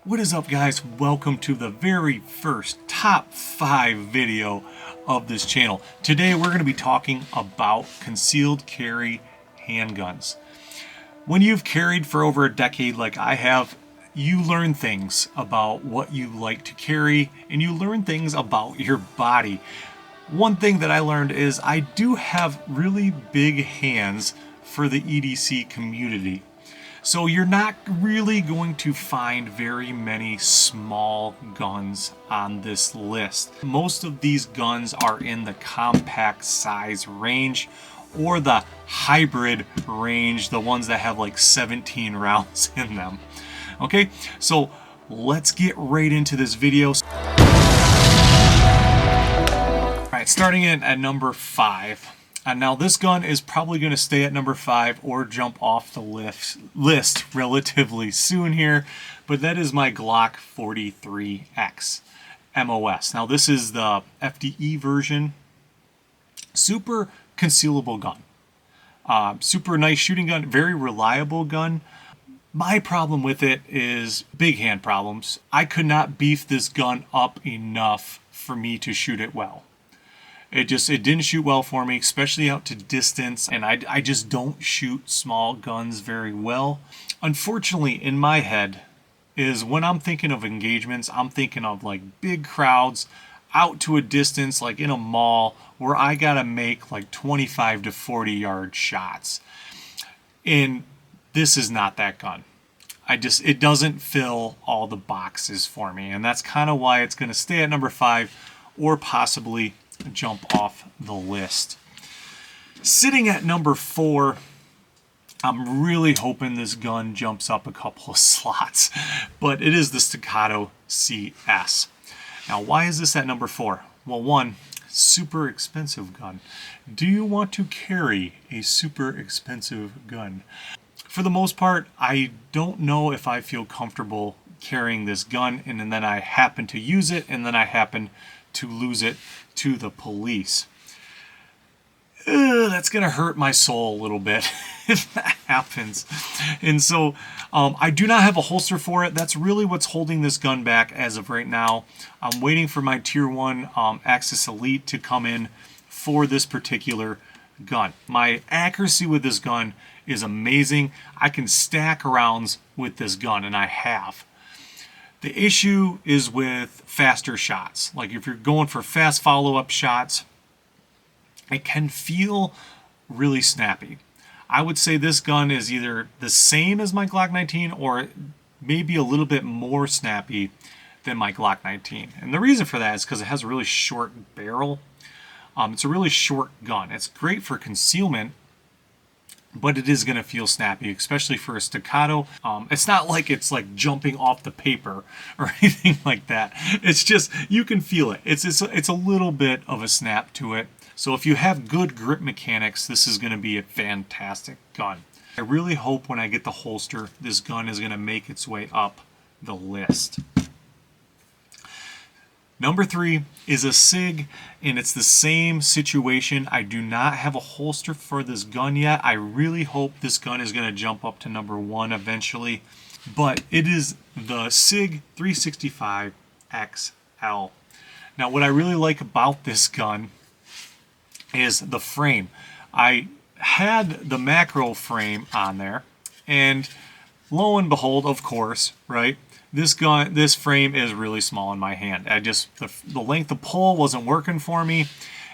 What is up, guys? Welcome to the very first top 5 video of this channel. Today we're going to be talking about concealed carry handguns. When you've carried for over a decade like I have, you learn things about what you like to carry and you learn things about your body. One thing that I learned is I do have really big hands for the EDC community. So you're not really going to find very many small guns on this list. Most of these guns are in the compact size range or the hybrid range, the ones that have like 17 rounds in them. Okay, so let's get right into this video. All right, starting in at number 5. Now this gun is probably going to stay at number 5 or jump off the list relatively soon here, but that is my Glock 43X MOS. Now this is the FDE version. Super concealable gun. Super nice shooting gun, very reliable gun. My problem with it is big hand problems. I could not beef this gun up enough for me to shoot it well. It didn't shoot well for me, especially out to distance, and I just don't shoot small guns very well. Unfortunately, in my head, is when I'm thinking of engagements, I'm thinking of like big crowds, out to a distance, like in a mall, where I gotta make like 25 to 40 yard shots. And this is not that gun. It doesn't fill all the boxes for me, and that's kind of why it's gonna stay at number 5 or possibly jump off the list. Sitting at number 4, I'm really hoping this gun jumps up a couple of slots, but it is the Staccato CS. Now, why is this at number 4? Well, one, super expensive gun. Do you want to carry a super expensive gun? For the most part, I don't know if I feel comfortable carrying this gun, and then I happen to use it, and then I happen to lose it to the police. That's gonna hurt my soul a little bit if that happens. And so I do not have a holster for it. That's really what's holding this gun back as of right now. I'm waiting for my tier 1 Axis Elite to come in for this particular gun. My accuracy with this gun is amazing. I can stack rounds with this gun, and I have. The issue is with faster shots. Like if you're going for fast follow-up shots, it can feel really snappy. I would say this gun is either the same as my Glock 19 or maybe a little bit more snappy than my Glock 19. And the reason for that is because it has a really short barrel. It's a really short gun. It's great for concealment, but it is going to feel snappy, especially for a Staccato. It's not like it's like jumping off the paper or anything like that. It's just, you can feel it. It's a little bit of a snap to it. So if you have good grip mechanics, this is going to be a fantastic gun. I really hope when I get the holster, this gun is going to make its way up the list. Number 3 is a SIG, and it's the same situation. I do not have a holster for this gun yet. I really hope this gun is going to jump up to number 1 eventually, but it is the SIG 365 XL. Now, what I really like about this gun is the frame. I had the macro frame on there, and lo and behold, of course, right? This frame is really small in my hand. The length of pull wasn't working for me,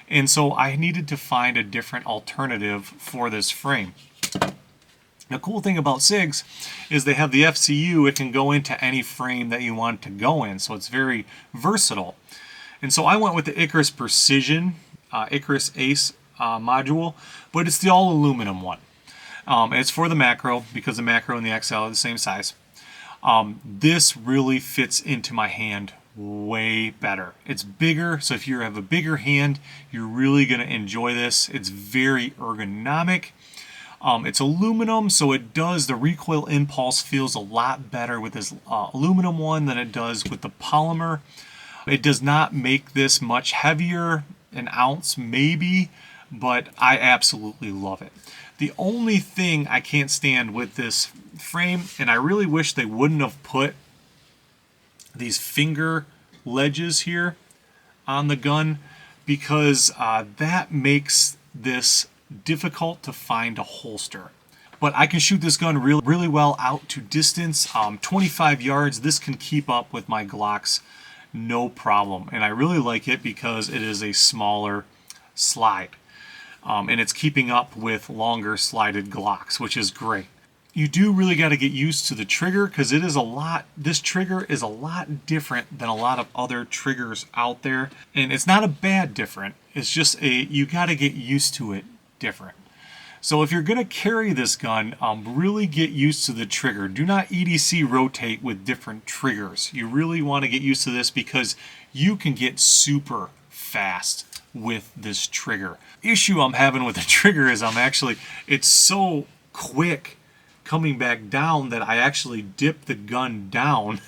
and so I needed to find a different alternative for this frame. The cool thing about SIGs is they have the FCU. It can go into any frame that you want to go in, so it's very versatile. And so I went with the Icarus Precision, Icarus Ace module, but it's the all aluminum one. It's for the macro because the macro and the XL are the same size. This really fits into my hand way better. It's bigger, so if you have a bigger hand, you're really going to enjoy this. It's very ergonomic. It's aluminum, so the recoil impulse feels a lot better with this aluminum one than it does with the polymer. It does not make this much heavier, an ounce maybe, but I absolutely love it. The only thing I can't stand with this frame, and I really wish they wouldn't have put these finger ledges here on the gun, because that makes this difficult to find a holster. But I can shoot this gun really well out to distance. 25 yards, this can keep up with my Glocks no problem. And I really like it because it is a smaller slide. And it's keeping up with longer slided Glocks, which is great. You do really got to get used to the trigger, because this trigger is a lot different than a lot of other triggers out there. And it's not a bad different, it's just you got to get used to it different. So if you're going to carry this gun, really get used to the trigger. Do not EDC rotate with different triggers. You really want to get used to this, because you can get super fast with this trigger. Issue I'm having with the trigger is it's so quick coming back down that I actually dip the gun down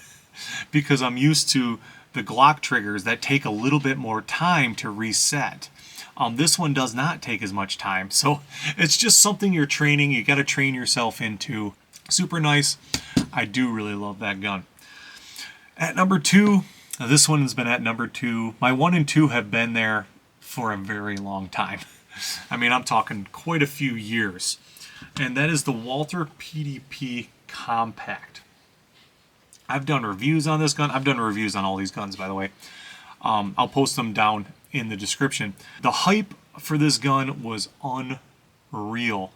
because I'm used to the Glock triggers that take a little bit more time to reset. This one does not take as much time, so it's just something you got to train yourself into. Super nice. I do really love that gun. At number 2, this one has been at number 2. My 1 and 2 have been there for a very long time. I mean, I'm talking quite a few years. And that is the Walther PDP Compact. I've done reviews on this gun. I've done reviews on all these guns, by the way. I'll post them down in the description. The hype for this gun was unreal.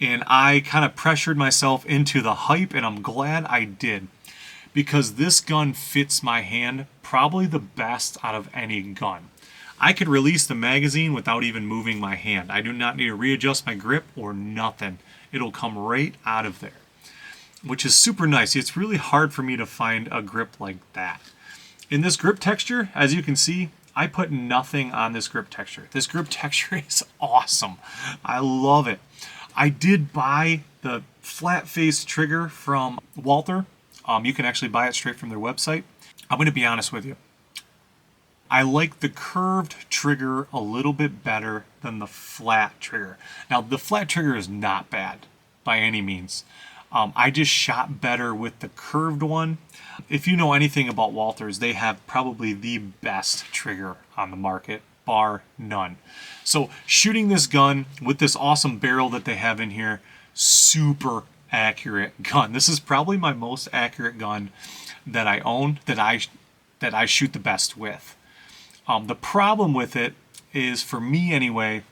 And I kind of pressured myself into the hype, and I'm glad I did. Because this gun fits my hand probably the best out of any gun. I could release the magazine without even moving my hand. I do not need to readjust my grip or nothing. It'll come right out of there, which is super nice. It's really hard for me to find a grip like that. In this grip texture, as you can see, I put nothing on this grip texture. This grip texture is awesome. I love it. I did buy the flat face trigger from Walther. You can actually buy it straight from their website. I'm going to be honest with you. I like the curved trigger a little bit better than the flat trigger. Now, the flat trigger is not bad by any means. I just shot better with the curved one. If you know anything about Walthers, they have probably the best trigger on the market, bar none. So shooting this gun with this awesome barrel that they have in here, super accurate gun. This is probably my most accurate gun that I own, that I shoot the best with. The problem with it is, for me anyway,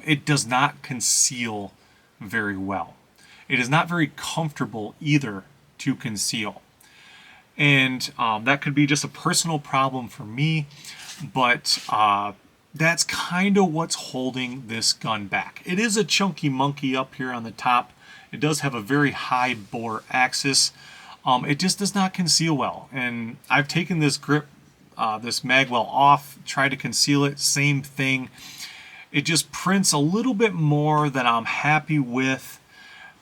it does not conceal very well. It is not very comfortable either to conceal. And that could be just a personal problem for me, but that's kind of what's holding this gun back. It is a chunky monkey up here on the top. It does have a very high bore axis. It just does not conceal well. And I've taken this grip, this magwell off, tried to conceal it, same thing. It just prints a little bit more than I'm happy with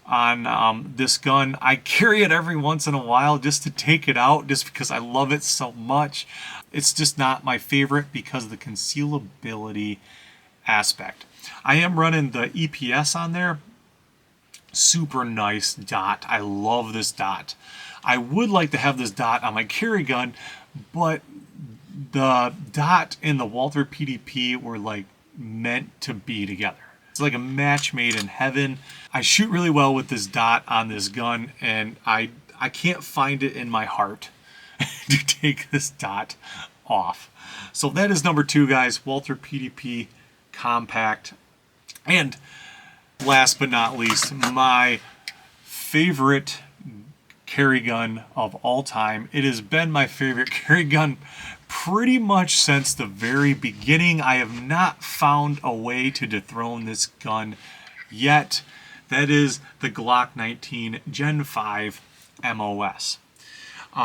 on this gun. I carry it every once in a while just to take it out, just because I love it so much. It's just not my favorite because of the concealability aspect. I am running the EPS on there. Super nice dot. I love this dot. I would like to have this dot on my carry gun, but the dot and the Walther PDP were like meant to be together. It's like a match made in heaven. I shoot really well with this dot on this gun, and I can't find it in my heart to take this dot off. So that is number 2, guys, Walther PDP Compact. And last but not least, my favorite carry gun of all time. It has been my favorite carry gun pretty much since the very beginning. I have not found a way to dethrone this gun yet. That is the Glock 19 Gen 5 MOS.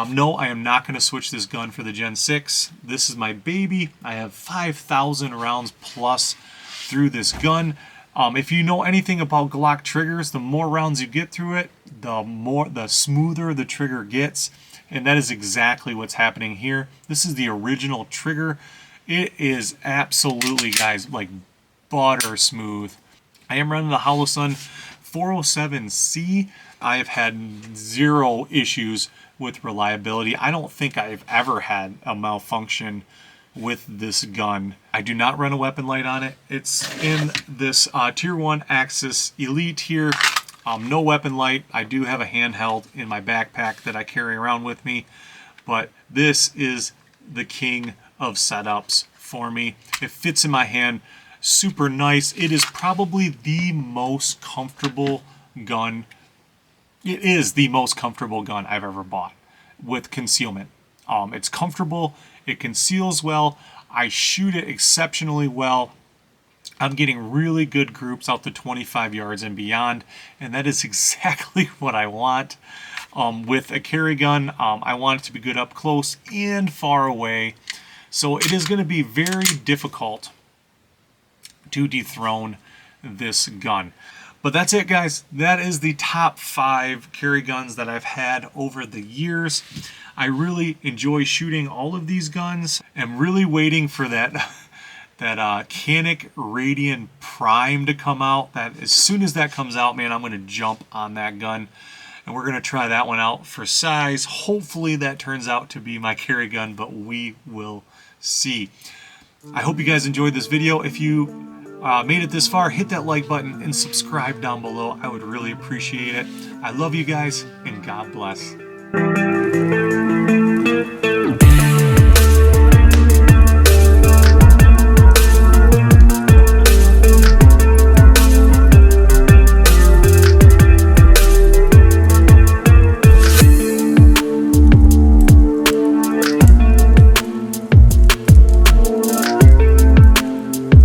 No, I am not going to switch this gun for the Gen 6. This is my baby. I have 5,000 rounds plus through this gun. If you know anything about Glock triggers, the more rounds you get through it, the smoother the trigger gets. And that is exactly what's happening here. This is the original trigger. It is absolutely, guys, like butter smooth. I am running the Holosun 407C. I have had zero issues with reliability. I don't think I've ever had a malfunction with this gun. I do not run a weapon light on it. It's in this Tier 1 Axis Elite here. No weapon light. I do have a handheld in my backpack that I carry around with me, but this is the king of setups for me. It fits in my hand super nice. It is probably the most comfortable gun. It is the most comfortable gun I've ever bought with concealment. It's comfortable. It conceals well. I shoot it exceptionally well. I'm getting really good groups out to 25 yards and beyond, and that is exactly what I want. With a carry gun, I want it to be good up close and far away. So it is going to be very difficult to dethrone this gun. But that's it, guys. That is the top 5 carry guns that I've had over the years. I really enjoy shooting all of these guns. I'm really waiting for that Canik Radian Prime to come out. That as soon as that comes out, man, I'm going to jump on that gun. And we're going to try that one out for size. Hopefully that turns out to be my carry gun, but we will see. I hope you guys enjoyed this video. If you made it this far, hit that like button and subscribe down below. I would really appreciate it. I love you guys, and God bless.